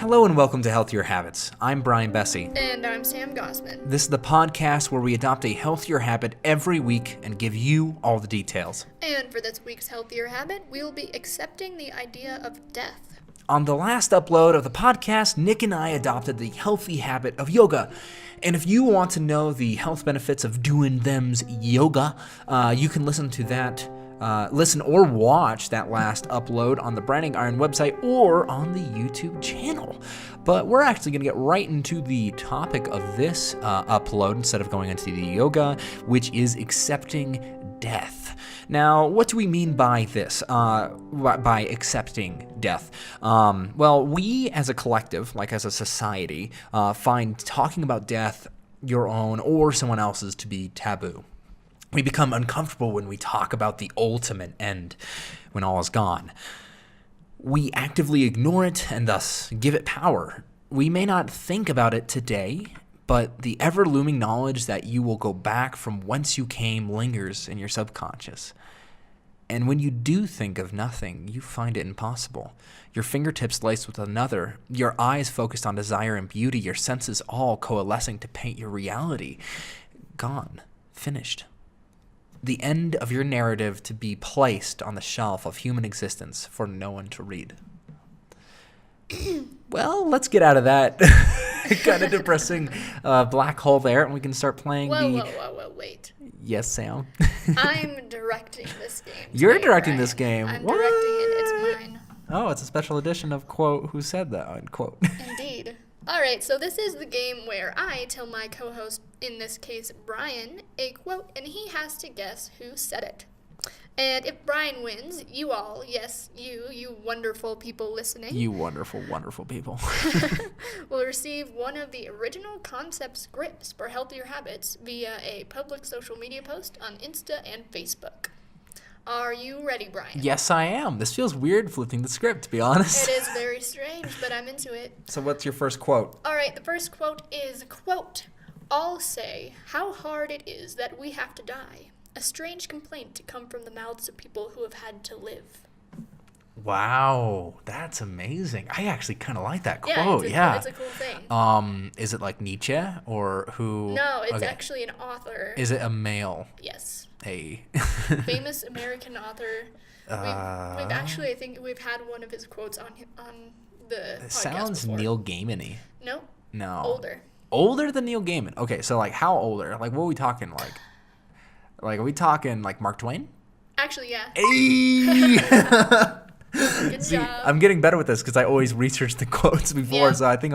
Hello and welcome to Healthier Habits. I'm Brian Bessey. And I'm Sam Gossman. This is the podcast where we adopt a healthier habit every week and give you all the details. And for this week's healthier habit, we will be accepting the idea of death. On the last upload of the podcast, Nick and I adopted the healthy habit of yoga. And if you want to know the health benefits of doing them's yoga, you can listen to that. Listen or watch that last upload on the Branding Iron website or on the YouTube channel. But we're actually going to get right into the topic of this upload instead of going into the yoga, which is accepting death. Now, what do we mean by this, by accepting death? Well, we as a collective, like as a society, find talking about death, your own or someone else's, to be taboo. We become uncomfortable when we talk about the ultimate end, when all is gone. We actively ignore it and thus give it power. We may not think about it today, but the ever-looming knowledge that you will go back from whence you came lingers in your subconscious. And when you do think of nothing, you find it impossible. Your fingertips laced with another, your eyes focused on desire and beauty, your senses all coalescing to paint your reality. Gone. Finished. The end of your narrative to be placed on the shelf of human existence for no one to read. Well, let's get out of that kind of depressing black hole there, and we can start playing Whoa, wait. Yes, Sam? I'm directing this game. You're directing this game. I'm What? directing it. It's mine. Oh, it's a special edition of quote, who said that, unquote. Indeed. Alright, so this is the game where I tell my co-host, in this case Brian, a quote, and he has to guess who said it. And if Brian wins, you all, yes, you wonderful people listening. You wonderful, wonderful people. will receive one of the original concept scripts for healthier habits via a public social media post on Insta and Facebook. Are you ready, Brian? Yes, I am. This feels weird flipping the script, to be honest. It is very strange, but I'm into it. So what's your first quote? All right, the first quote is, quote, "All say how hard it is that we have to die. A strange complaint to come from the mouths of people who have had to live." Wow, that's amazing. I actually kind of like that quote. It's a cool thing. Is it like Nietzsche or who? No, it's okay. actually an author. Is it a male? Yes. Famous American author. We've actually, I think we've had one of his quotes on the podcast sounds before. Neil Gaiman-y. No. Older. Older than Neil Gaiman. Okay, so like how older? Like what are we talking like? Like are we talking like Mark Twain? Actually, yeah. Hey! Good job. I'm getting better with this because I always researched the quotes before, so I think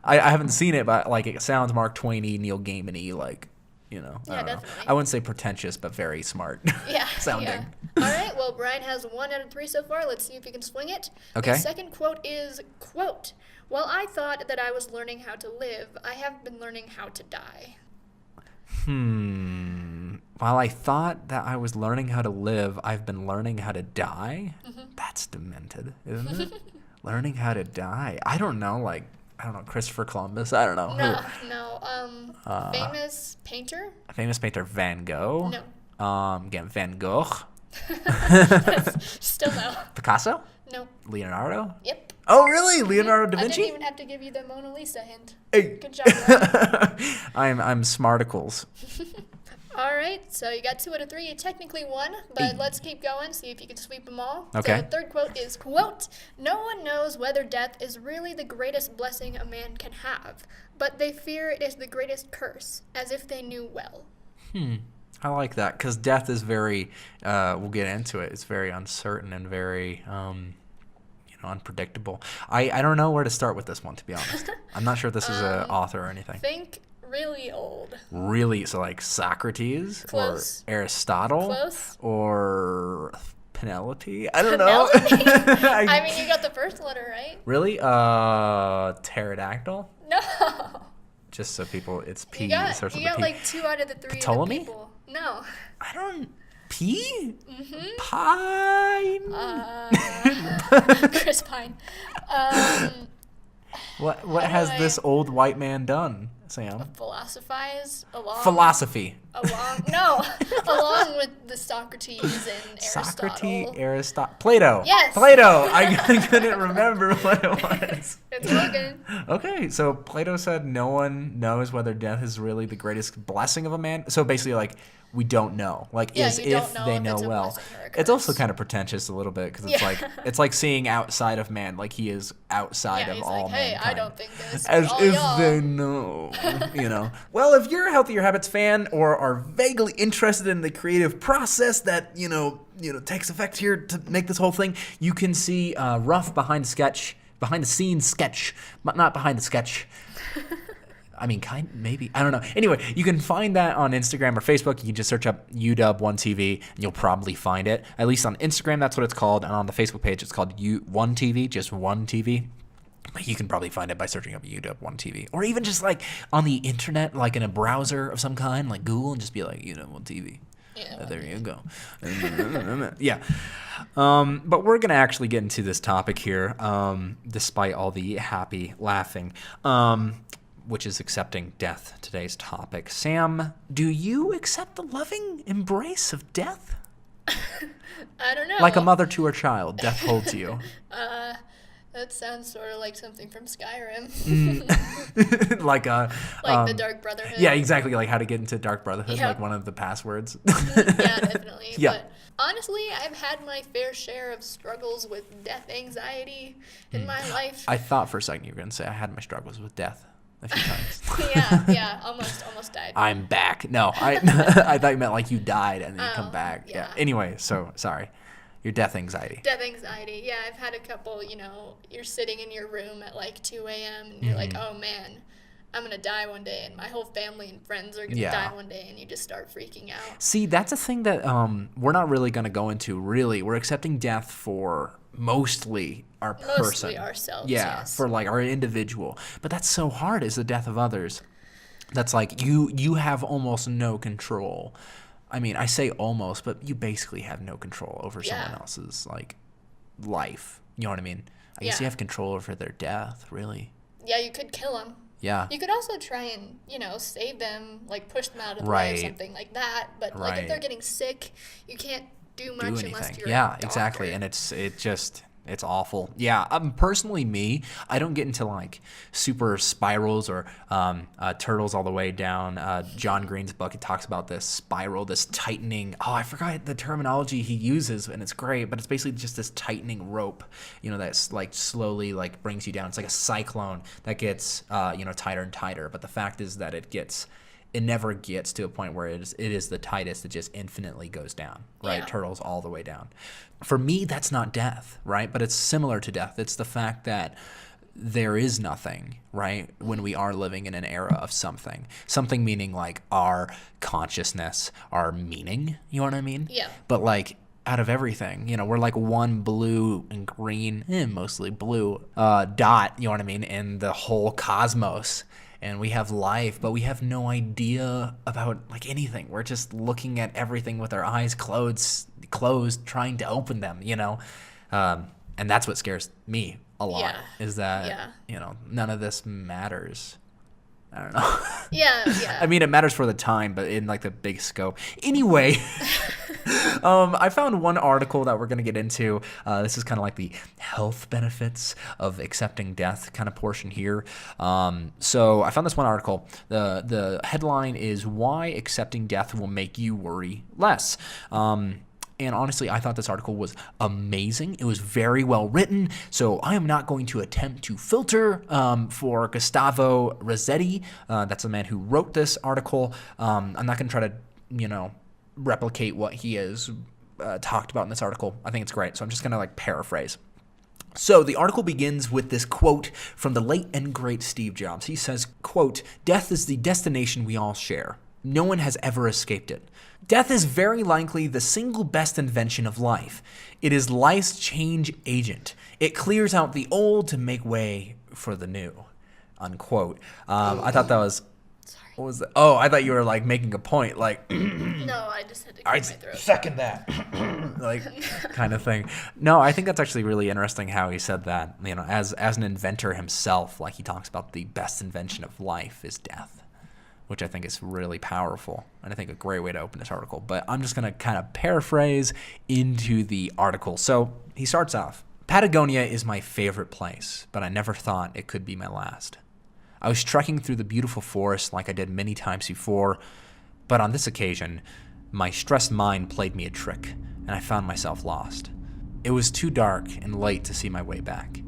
I haven't seen it, but like it sounds Mark Twain-y, Neil Gaiman-y, like, you know. Yeah, I don't know. definitely. I wouldn't say pretentious, but very smart sounding. Yeah. All right, well, Brian has 1 out of 3 so far. Let's see if he can swing it. Okay. The second quote is, quote, "While I thought that I was learning how to live, I have been learning how to die." While I thought that I was learning how to live, I've been learning how to die? Mm-hmm. That's demented, isn't it? Learning how to die. I don't know, Christopher Columbus. I don't know. No. Famous painter? Famous painter Van Gogh? No. Again, Van Gogh? Still no. Picasso? No. Leonardo? Yep. Oh, really? Leonardo da I Vinci? didn't even have to give you the Mona Lisa hint. Hey. Good job, Brian. I'm smarticles. All right, so you got 2 out of 3. You technically won, but let's keep going, see if you can sweep them all. Okay. So the third quote is, quote, "No one knows whether death is really the greatest blessing a man can have, but they fear it is the greatest curse, as if they knew well." I like that because death is very, we'll get into it, it's very uncertain and very, unpredictable. I don't know where to start with this one, to be honest. I'm not sure if this is an author or anything. Think really old. Really? So like Socrates? Close. Or Aristotle? Close. Or Penelope? I don't know. I mean, you got the first letter right. Really? Pterodactyl? No. Just so people, it's P. You got starts with like a P. 2 out of the 3 Ptolemy? people. No. I don't... P? Mm-hmm. Pine? Chris Pine. What has this old white man done? Sam? Philosophize along. Philosophy. Along with the Socrates and Socrates, Aristotle. Plato. Yes. Plato. I couldn't remember what it was. It's Logan. Okay, so Plato said no one knows whether death is really the greatest blessing of a man. So basically, like, we don't know. Like, Yeah, as you don't if know they if know it's a well. blessing or a It's also curse. kind of pretentious a little bit because it's like seeing outside of man, like he is outside Yeah, of he's all like, hey, mankind. I don't think this. As all if y'all. they know, you know. Well, if you're a Healthy Your Habits fan or are vaguely interested in the creative process that you know takes effect here to make this whole thing, you can see rough behind the scenes sketch, but not behind the sketch. I mean, maybe. I don't know. Anyway, you can find that on Instagram or Facebook. You can just search up UW1TV, and you'll probably find it. At least on Instagram, that's what it's called. And on the Facebook page, it's called OneTV, just OneTV. You can probably find it by searching up UW1TV. Or even just, like, on the internet, like in a browser of some kind, like Google, and just be like, UW1TV. Yeah, There you go. Yeah. But we're going to actually get into this topic here, despite all the happy laughing. Which is accepting death, today's topic. Sam, do you accept the loving embrace of death? I don't know. Like a mother to her child, death holds you. That sounds sort of like something from Skyrim. Like the Dark Brotherhood. Yeah, exactly. Like how to get into Dark Brotherhood, Yep. like one of the passwords. Yeah, definitely. Yeah. But honestly, I've had my fair share of struggles with death anxiety in my life. I thought for a second you were going to say I had my struggles with death a few times. Yeah, almost died. I'm back. No, I thought you meant like you died and then you come back. Yeah. yeah. Anyway, so sorry. Your death anxiety. Death anxiety. Yeah, I've had a couple, you're sitting in your room at like 2 a.m. and you're like, oh man, I'm going to die one day and my whole family and friends are going to die one day, and you just start freaking out. See, that's a thing that we're not really going to go into, really. We're accepting death for mostly our person. Mostly ourselves, Yeah, yes. for like our individual. But that's so hard, is the death of others. That's like you have almost no control. I mean, I say almost, but you basically have no control over someone else's like life. You know what I mean? I guess you have control over their death, really. Yeah, you could kill them. Yeah. You could also try and, save them, like push them out of the way or something like that. But like if they're getting sick, you can't do much unless you're a doctor. Exactly. And it's awful. Yeah. Personally, me, I don't get into like super spirals or turtles all the way down. John Green's book, it talks about this spiral, this tightening. Oh, I forgot the terminology he uses, and it's great, but it's basically just this tightening rope, that's like slowly like brings you down. It's like a cyclone that gets, tighter and tighter. But the fact is that it never gets to a point where it is the tightest. It just infinitely goes down, right? Yeah. Turtles all the way down. For me, that's not death, right? But it's similar to death. It's the fact that there is nothing, right? When we are living in an era of something meaning like our consciousness, our meaning, you know what I mean? Yeah. But like out of everything, we're like one blue and green, mostly blue dot, you know what I mean? In the whole cosmos. And we have life, but we have no idea about like anything. We're just looking at everything with our eyes closed, trying to open them, and that's what scares me a lot. Is that none of this matters. I don't know. Yeah. I mean, it matters for the time, but in like the big scope. Anyway, I found one article that we're going to get into. This is kind of like the health benefits of accepting death kind of portion here. So I found this one article. The headline is "Why Accepting Death Will Make You Worry Less." And honestly, I thought this article was amazing. It was very well written. So I am not going to attempt to filter for Gustavo Rossetti. That's the man who wrote this article. I'm not going to try to, replicate what he has talked about in this article. I think it's great. So I'm just going to like paraphrase. So the article begins with this quote from the late and great Steve Jobs. He says, quote, "Death is the destination we all share. No one has ever escaped it. Death is very likely the single best invention of life. It is life's change agent. It clears out the old to make way for the new." Unquote. I thought that was... Sorry. What was that? Oh, I thought you were like making a point, like... No, I just had to clear my throat. Second that. Like, kind of thing. No, I think that's actually really interesting how he said that. As an inventor himself, like he talks about the best invention of life is death. which I think is really powerful, and I think a great way to open this article. But I'm just going to kind of paraphrase into the article. So he starts off, Patagonia is my favorite place, but I never thought it could be my last. I was trekking through the beautiful forest like I did many times before, but on this occasion, my stressed mind played me a trick, and I found myself lost. It was too dark and late to see my way back.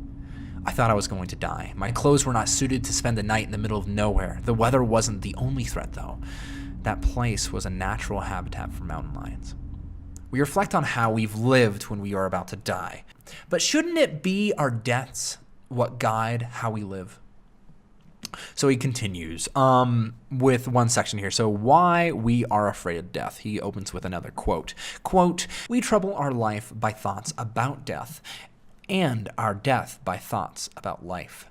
I thought I was going to die. My clothes were not suited to spend the night in the middle of nowhere. The weather wasn't the only threat, though. That place was a natural habitat for mountain lions. We reflect on how we've lived when we are about to die. But shouldn't it be our deaths what guide how we live? So he continues with one section here. So why we are afraid of death. He opens with another quote. Quote, we trouble our life by thoughts about death and our death by thoughts about life,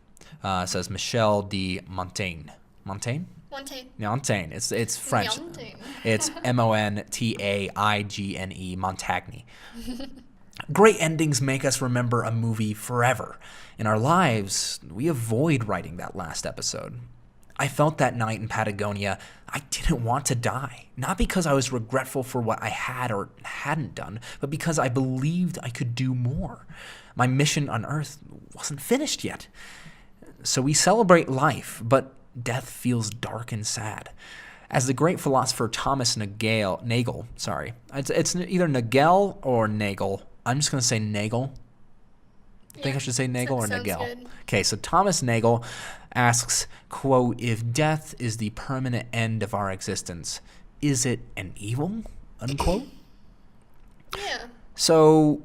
says Michel de Montaigne. Montaigne? Montaigne. Montaigne. It's French. Montaigne. It's Montagne. Montaigne. Great endings make us remember a movie forever. In our lives, we avoid writing that last episode. I felt that night in Patagonia, I didn't want to die. Not because I was regretful for what I had or hadn't done, but because I believed I could do more. My mission on Earth wasn't finished yet. So we celebrate life, but death feels dark and sad. As the great philosopher Thomas Nagel, it's either Nagel or Nagel. I'm just going to say Nagel. I think I should say Nagel or Nagel. Good. Okay, so Thomas Nagel asks, quote, if death is the permanent end of our existence, is it an evil? Unquote. Yeah. So,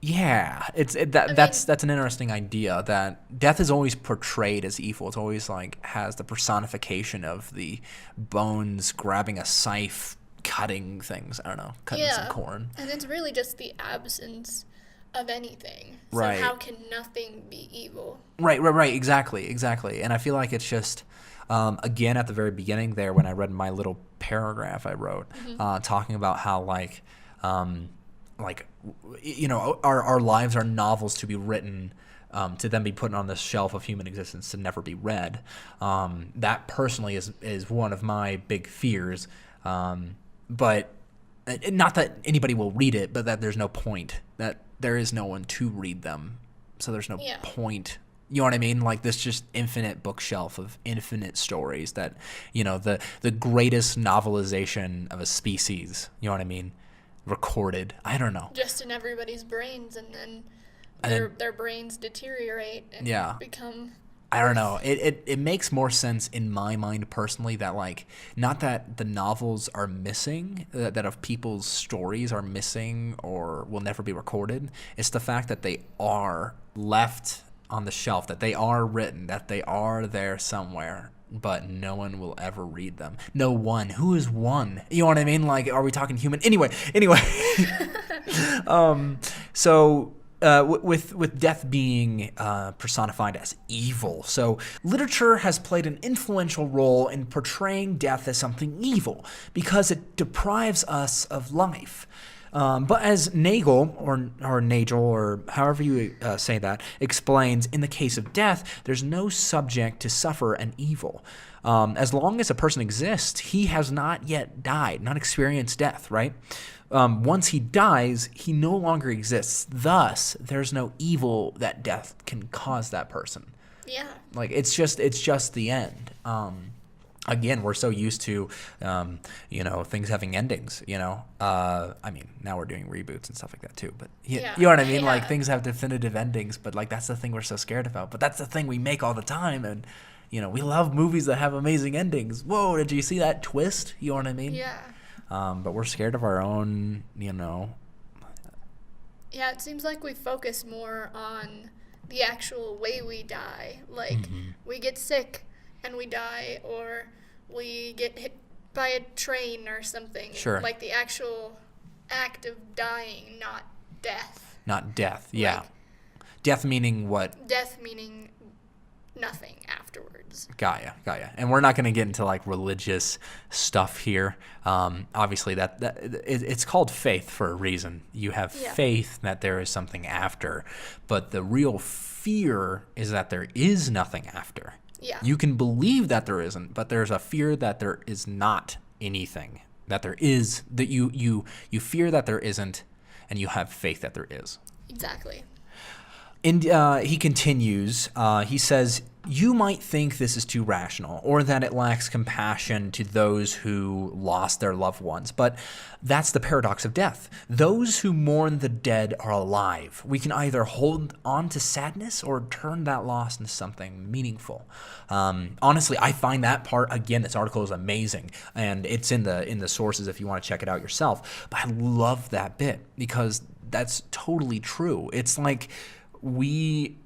yeah, that's an interesting idea that death is always portrayed as evil. It's always like has the personification of the bones grabbing a scythe, cutting things. I don't know, cutting some corn. And it's really just the absence of anything. So Right. how can nothing be evil? Right. Exactly. And I feel like it's just, again, at the very beginning there when I read my little paragraph I wrote, talking about how our lives are novels to be written, to then be put on the shelf of human existence to never be read. That personally is one of my big fears. But not that anybody will read it, but that there's no point, that there is no one to read them. So there's no point. You know what I mean? Like this just infinite bookshelf of infinite stories that, the greatest novelization of a species, you know what I mean? Recorded. I don't know. Just in everybody's brains, and then their brains deteriorate and become... I don't know. It makes more sense in my mind personally that not that the novels are missing, that of people's stories are missing or will never be recorded. It's the fact that they are left on the shelf, that they are written, that they are there somewhere, but no one will ever read them. No one. Who is one? You know what I mean? Are we talking human? Anyway. So... with death being personified as evil. So literature has played an influential role in portraying death as something evil because it deprives us of life. But as Nagel, or Nagel, or however you say that, explains, in the case of death, there's no subject to suffer an evil. As long as a person exists, he has not yet died, not experienced death, right? Once he dies, he no longer exists. Thus, there's no evil that death can cause that person. Yeah. It's just the end. Again, we're so used to, things having endings, I mean, now we're doing reboots and stuff like that too, but you know what I mean? Yeah. Things have definitive endings, but that's the thing we're so scared about. But that's the thing we make all the time. And, we love movies that have amazing endings. Whoa, did you see that twist? You know what I mean? Yeah. But we're scared of our own, Yeah, it seems like we focus more on the actual way we die. We get sick and we die, or we get hit by a train or something. Sure. The actual act of dying, not death. Not death, yeah. Death meaning what? Death meaning nothing afterwards. Got ya. And we're not going to get into religious stuff here. Obviously, it's called faith for a reason. You have faith that there is something after, but the real fear is that there is nothing after. Yeah. You can believe that there isn't, but there's a fear that there is not anything. That there is, that you fear that there isn't, and you have faith that there is. Exactly. And he continues, he says, you might think this is too rational or that it lacks compassion to those who lost their loved ones, but that's the paradox of death. Those who mourn the dead are alive. We can either hold on to sadness or turn that loss into something meaningful. Honestly, I find that part, again, this article is amazing, and it's in the sources if you want to check it out yourself, but I love that bit because that's totally true. It's like only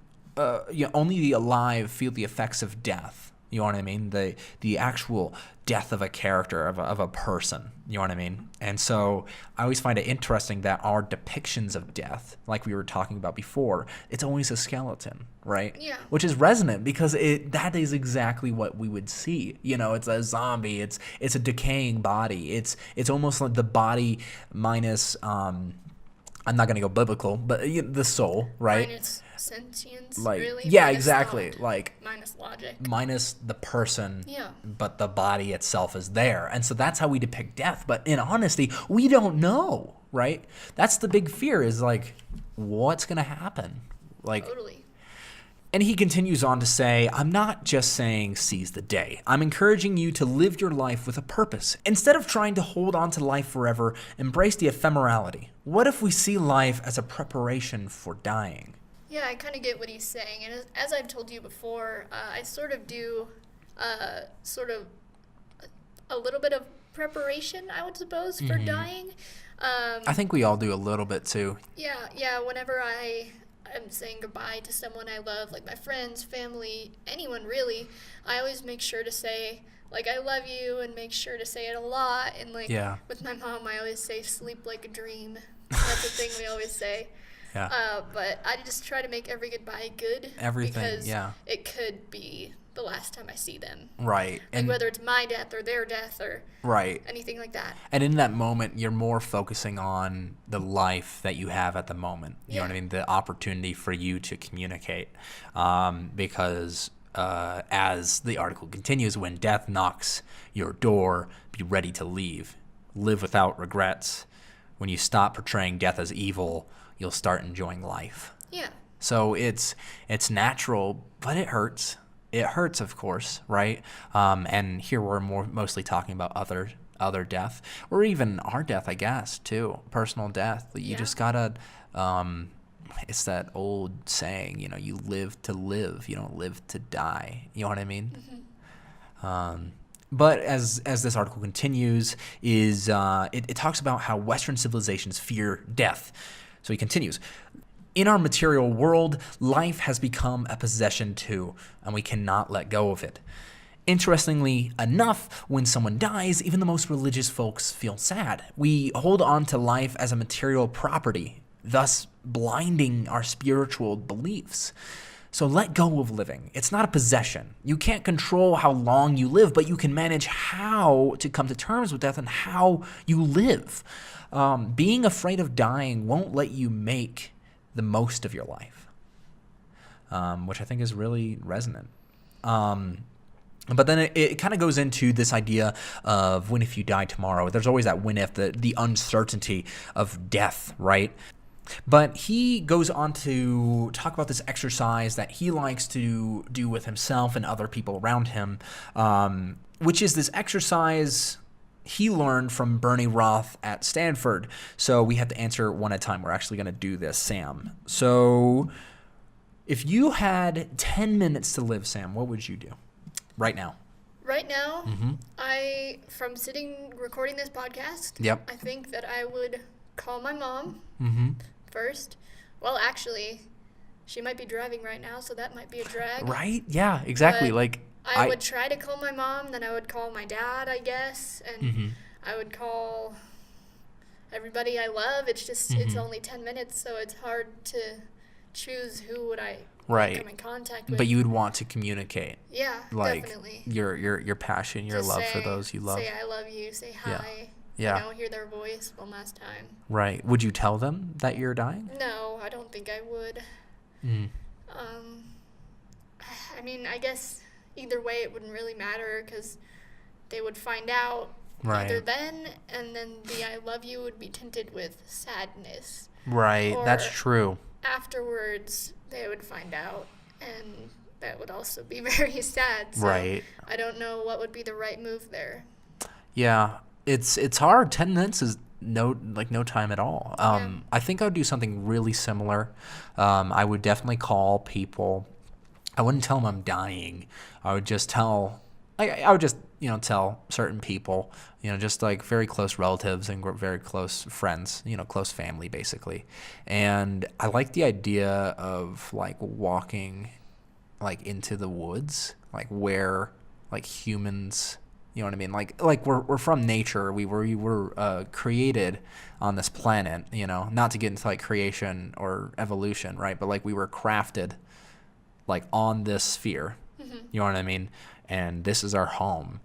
the alive feel the effects of death. You know what I mean? The actual death of a character, of a person. You know what I mean? And so I always find it interesting that our depictions of death, like we were talking about before, it's always a skeleton, right? Yeah. Which is resonant because that is exactly what we would see. You know, it's a zombie. It's a decaying body. It's almost like the body minus. I'm not going to go biblical, but the soul, right? Minus sentience, like, really? Yeah, Minus exactly. thought. Like minus logic. minus the person, Yeah. but the body itself is there. And so that's how we depict death. But in honesty, we don't know, right? That's the big fear is like, what's going to happen? Like, Totally. And he continues on to say, I'm not just saying seize the day. I'm encouraging you to live your life with a purpose. Instead of trying to hold on to life forever, embrace the ephemerality. What if we see life as a preparation for dying? Yeah, I kind of get what he's saying. And as I've told you before, I sort of do a little bit of preparation, I would suppose, for dying. I think we all do a little bit too. Yeah, whenever I am saying goodbye to someone I love, like my friends, family, anyone really, I always make sure to say, like, I love you, and make sure to say it a lot. And, like, with my mom, I always say, sleep like a dream. That's a thing we always say. Yeah. But I just try to make every goodbye good. Everything, because yeah. it could be the last time I see them. Right. Like, And whether it's my death or their death or right. anything like that. And in that moment, you're more focusing on the life that you have at the moment. You know what I mean? The opportunity for you to communicate. Because as the article continues, when death knocks your door, be ready to leave. Live without regrets. When you stop portraying death as evil, you'll start enjoying life. Yeah. So it's natural, but it hurts. It hurts, of course, right? And here we're mostly talking about other death, or even our death, I guess, too. Personal death. You just gotta. It's that old saying, you live to live. You don't live to die. You know what I mean? Mm-hmm. But as this article continues, it talks about how Western civilizations fear death. So he continues. In our material world, life has become a possession too, and we cannot let go of it. Interestingly enough, when someone dies, even the most religious folks feel sad. We hold on to life as a material property, thus blinding our spiritual beliefs. So let go of living. It's not a possession. You can't control how long you live, but you can manage how to come to terms with death and how you live. Being afraid of dying won't let you make the most of your life, which I think is really resonant. But then it kind of goes into this idea of when if you die tomorrow. There's always that when if, the uncertainty of death, right? But he goes on to talk about this exercise that he likes to do with himself and other people around him, which is this exercise he learned from Bernie Roth at Stanford. So we have to answer one at a time. We're actually going to do this, Sam. So if you had 10 minutes to live, Sam, what would you do right now? Right now, from sitting recording this podcast, I think that I would call my mom first. Well, actually, she might be driving right now, so that might be a drag. Right? Yeah, exactly. But I would try to call my mom, then I would call my dad, I guess, and I would call everybody I love. It's just, it's only 10 minutes, so it's hard to choose who would I come in contact with. But you would want to communicate. Yeah, definitely. Your passion, your love for those you love. Say I love you, say hi. Yeah. Hear their voice one last time. Right. Would you tell them that you're dying? No, I don't think I would. I mean, I guess either way it wouldn't really matter because they would find out Right. either then, and then the I love you would be tinted with sadness. Right. Or That's true. afterwards they would find out, and that would also be very sad. So Right. I don't know what would be the right move there. Yeah. It's hard. 10 minutes is no time at all. Yeah. I think I would do something really similar. I would definitely call people. I wouldn't tell them I'm dying. I would just tell, I would just, tell certain people, just like very close relatives and very close friends, close family basically. And I like the idea of like walking like into the woods, like where like humans, you know what I mean? Like we're from nature. We were created on this planet, not to get into like creation or evolution, right? But like we were crafted like on this sphere, you know what I mean? And this is our home.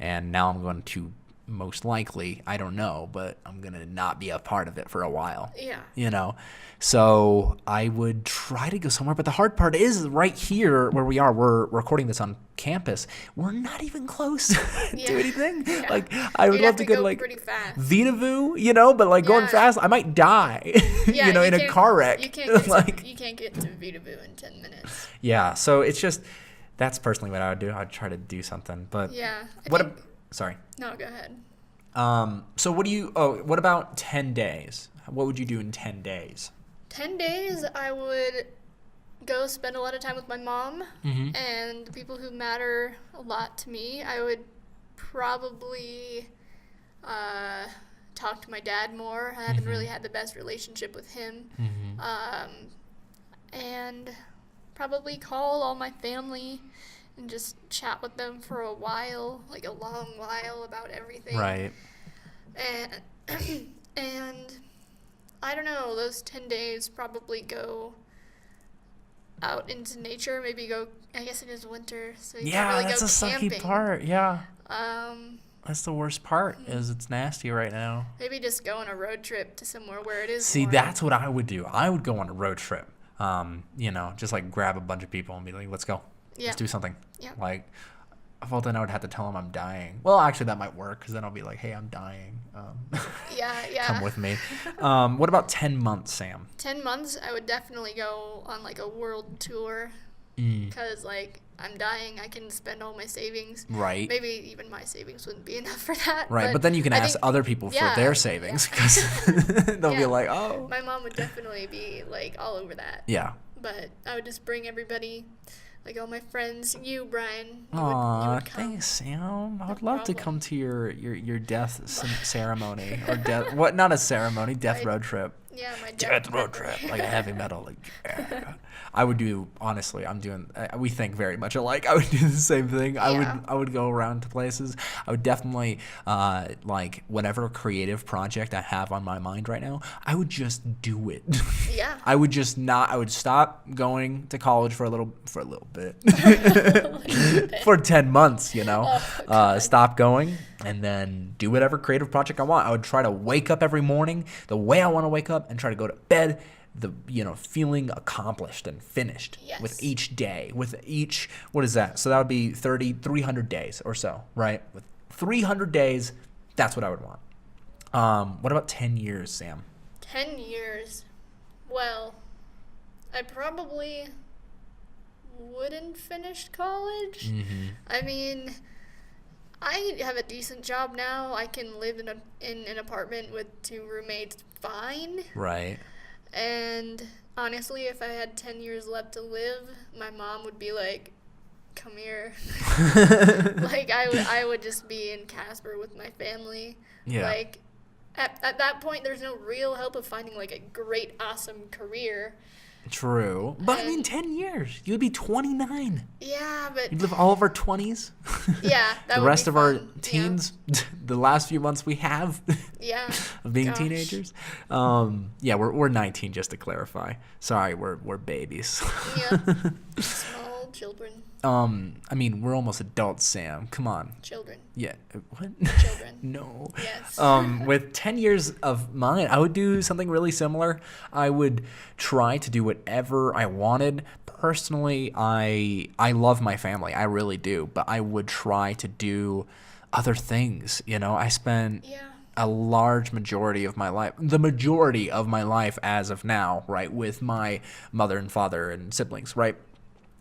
And now I'm going to most likely, I don't know, but I'm going to not be a part of it for a while. Yeah. So I would try to go somewhere. But the hard part is right here where we are, we're recording this on campus. We're not even close to anything. Yeah. Like I would You'd love have to go go to like pretty fast. Vitavoo, but like going Yeah. fast, I might die, Yeah, in a can't- car wreck. You can't get like, you can't get to Vitavoo in 10 minutes. yeah. So it's just, that's personally what I would do. I'd try to do something. But Yeah. sorry. No, go ahead. So what about 10 days? What would you do in 10 days? 10 days, I would go spend a lot of time with my mom Mm-hmm. and the people who matter a lot to me. I would probably talk to my dad more. I haven't really had the best relationship with him. And probably call all my family and just chat with them for a while, like a long while about everything. Right. And I don't know, those 10 days probably go out into nature, maybe go, I guess it is winter, so you can't really that's go a camping. sucky part. Yeah. That's the worst part Mm-hmm. is it's nasty right now. Maybe just go on a road trip to somewhere where it is See, warm. that's what I would do. I would go on a road trip. Just like grab a bunch of people and be like, let's go. Yeah. Let's do something. Yeah. Like, well, then I would have to tell them I'm dying. Well, actually, that might work because then I'll be like, hey, I'm dying. Yeah. Come with me. What about 10 months, Sam? 10 months, I would definitely go on like a world tour because like I'm dying. I can spend all my savings. Right. Maybe even my savings wouldn't be enough for that. Right, but then you can I ask think other people for yeah, their savings because they'll be Yeah. like, oh. my mom would definitely be like all over that. Yeah. But I would just bring everybody, like all my friends. You, Brian. You Aw, would come. thanks, Sam. I would No love to problem. come to your death ceremony or death. What? Not a ceremony. Death My road trip. Yeah, my Death road trip, like a heavy metal. Like, yeah. I would do. Honestly, I'm doing. We think very much alike. I would do the same thing. Yeah. I would go around to places. I would definitely like whatever creative project I have on my mind right now. I would just do it. Yeah. I would just not. I would stop going to college for a little bit. For 10 months, Oh, God. stop going and then do whatever creative project I want. I would try to wake up every morning the way I want to wake up and try to go to bed feeling accomplished and finished Yes. with each day, with each, what is that? So that would be 300 days or so, right? With 300 days, that's what I would want. What about 10 years, Sam? 10 years. Well, I probably wouldn't finish college. I mean, I have a decent job now. I can live in an apartment with 2 roommates fine. Right. And honestly, if I had 10 years left to live, my mom would be like, come here. Like, I would just be in Casper with my family. Yeah. Like, at that point, there's no real hope of finding, like, a great, awesome career. True. But I mean, And- 10 years. You'd be 29. Yeah, but... You'd live all of our 20s. Yeah, that The would rest be of our fun. Yeah. teens, the last few months we have Yeah. of being Gosh. teenagers. Yeah, we're 19 just to clarify. Sorry, we're babies. Yeah. Small children. I mean, we're almost adults, Sam. Come on. Children. Yeah. What? Children. No. Yes. With 10 years of mine, I would do something really similar. I would try to do whatever I wanted. Personally, I love my family. I really do. But I would try to do other things. You know, I spent a large majority of my life, the majority of my life as of now, right, with my mother and father and siblings, right?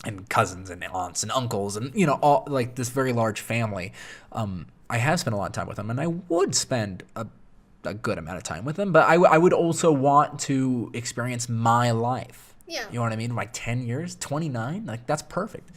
And cousins and aunts and uncles and, you know, all like this very large family. I have spent a lot of time with them, and I would spend a good amount of time with them, but I would also want to experience my life. Yeah. You know what I mean? Like 10 years, 29, like that's perfect.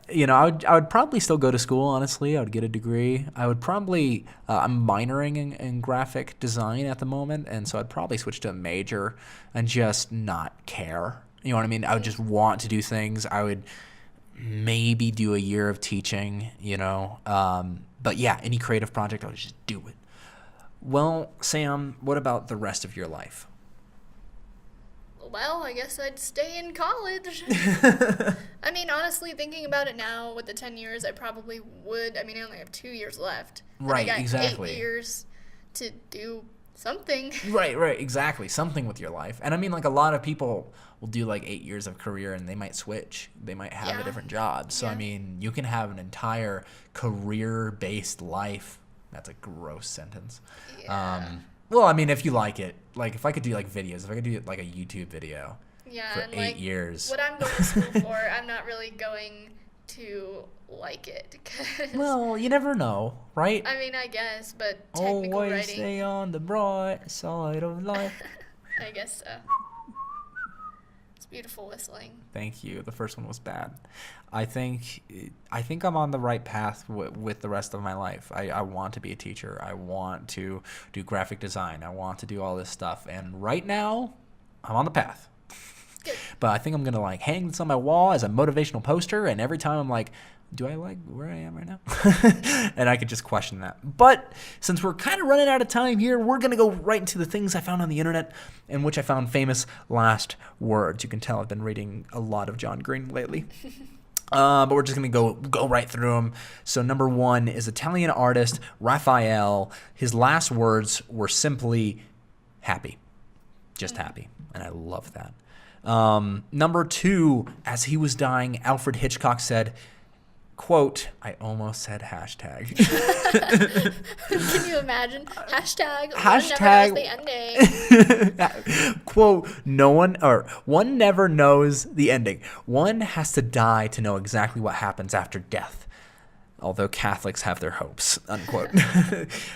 You know, I would probably still go to school, honestly. I would get a degree. I would probably, I'm minoring in graphic design at the moment, and so I'd probably switch to a major and just not care. You know what I mean? I would just want to do things. I would maybe do a year of teaching, you know. But yeah, any creative project, I would just do it. Well, Sam, what about the rest of your life? Well, I guess I'd stay in college. I mean, honestly, thinking about it now, with the 10 years, I probably would. I mean, I only have 2 years left. Right, and I got exactly. 8 years to do something. Right, exactly. Something with your life. And I mean, like, a lot of people will do like 8 years of career and they might switch. They might have a different job. So, I mean, you can have an entire career-based life. That's a gross sentence. Yeah. Well, I mean, if you like it, like if I could do like videos, if I could do like a YouTube video for and 8 years. What I'm going to school for, I'm not really going to like it. Well, you never know, right? I mean, I guess, but technical Always writing. stay on the bright side of life. I guess so. It's beautiful whistling. Thank you. The first one was bad. I think I'm on the right path with the rest of my life. I want to be a teacher. I want to do graphic design. I want to do all this stuff. And right now, I'm on the path. Good. But I think I'm going to like hang this on my wall as a motivational poster. And every time I'm like, do I like where I am right now? And I could just question that. But since we're kind of running out of time here, we're going to go right into the things I found on the internet in which I found famous last words. You can tell I've been reading a lot of John Green lately. But we're just going to go right through them. So number one is Italian artist Raphael. His last words were simply happy. Just happy. And I love that. Number two, as he was dying, Alfred Hitchcock said, quote, I almost said hashtag. Can you imagine? Hashtag one never knows the ending. Quote, one never knows the ending. One has to die to know exactly what happens after death. Although Catholics have their hopes, unquote.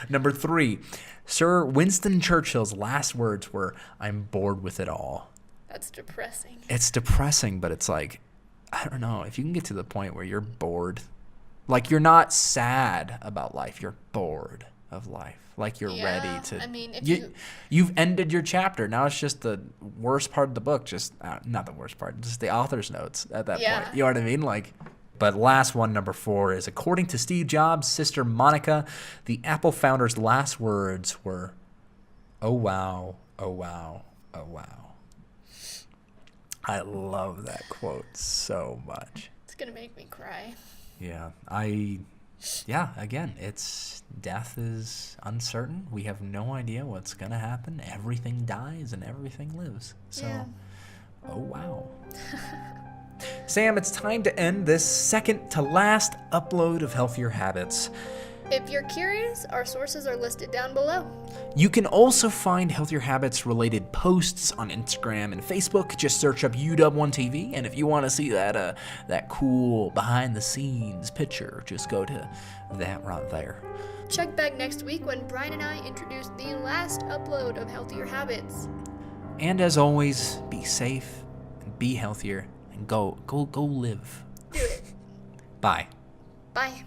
Number three, Sir Winston Churchill's last words were, I'm bored with it all. That's depressing. It's depressing, but it's like, I don't know, if you can get to the point where you're bored, like you're not sad about life, you're bored of life, like you're ready to. I mean, you've ended your chapter. Now it's just the worst part of the book, just not the worst part, just the author's notes at that point. You know what I mean? Like, but last one, number four, is according to Steve Jobs' sister Monica, the Apple founder's last words were, "Oh wow, oh wow, oh wow." I love that quote so much. It's going to make me cry. Yeah. Again, it's death is uncertain. We have no idea what's going to happen. Everything dies and everything lives. So, oh wow. Sam, it's time to end this second to last upload of Healthier Habits. If you're curious, our sources are listed down below. You can also find Healthier Habits related posts on Instagram and Facebook. Just search up OneTV, and if you want to see that cool behind the scenes picture, just go to that right there. Check back next week when Brian and I introduce the last upload of Healthier Habits. And as always, be safe and be healthier and go live. Do it. Bye. Bye.